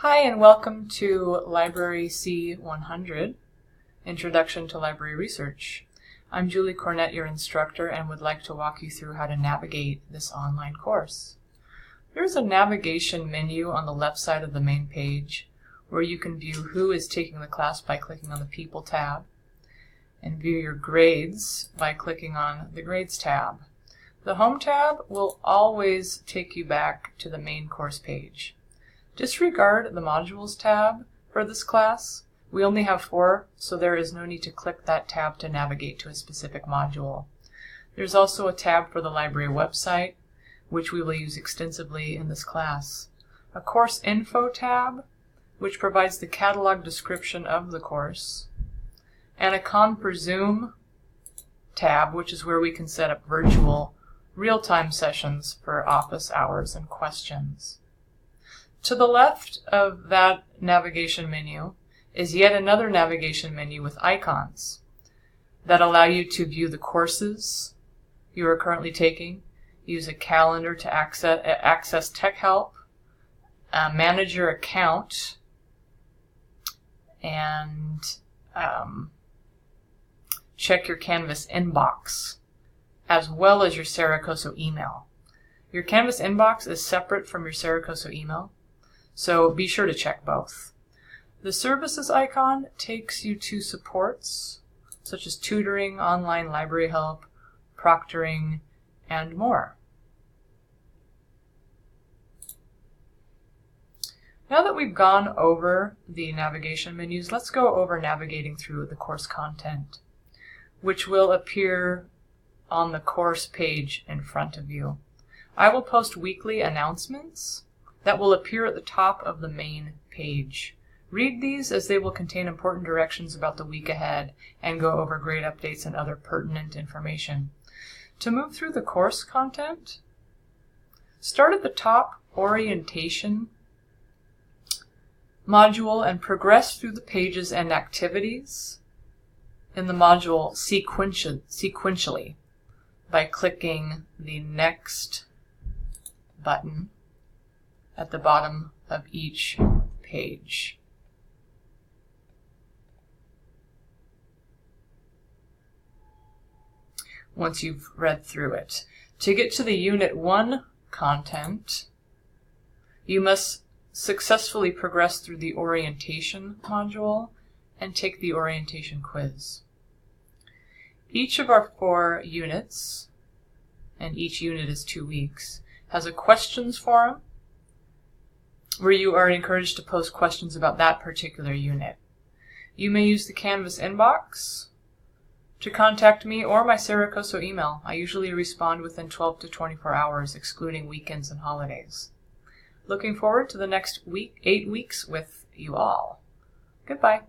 Hi and welcome to Library C100, Introduction to Library Research. I'm Julie Cornett, your instructor, and would like to walk you through how to navigate this online course. There's a navigation menu on the left side of the main page where you can view who is taking the class by clicking on the People tab, and view your grades by clicking on the Grades tab. The Home tab will always take you back to the main course page. Disregard the Modules tab for this class. We only have 4, so there is no need to click that tab to navigate to a specific module. There's also a tab for the library website, which we will use extensively in this class. A Course Info tab, which provides the catalog description of the course. And a Con for Zoom tab, which is where we can set up virtual real-time sessions for office hours and questions. To the left of that navigation menu is yet another navigation menu with icons that allow you to view the courses you are currently taking, use a calendar to access tech help, manage your account, and check your Canvas inbox, as well as your Saracoso email. Your Canvas inbox is separate from your Saracoso email, so be sure to check both. The Services icon takes you to supports, such as tutoring, online library help, proctoring, and more. Now that we've gone over the navigation menus, let's go over navigating through the course content, which will appear on the course page in front of you. I will post weekly announcements that will appear at the top of the main page. Read these as they will contain important directions about the week ahead and go over grade updates and other pertinent information. To move through the course content, start at the top Orientation module and progress through the pages and activities in the module sequentially by clicking the Next button at the bottom of each page. Once you've read through it. To get to the Unit 1 content, you must successfully progress through the Orientation module and take the orientation quiz. Each of our 4 units, and each unit is 2 weeks, has a questions forum where you are encouraged to post questions about that particular unit. You may use the Canvas inbox to contact me or my Saracoso email. I usually respond within 12 to 24 hours, excluding weekends and holidays. Looking forward to the next 8 weeks with you all. Goodbye.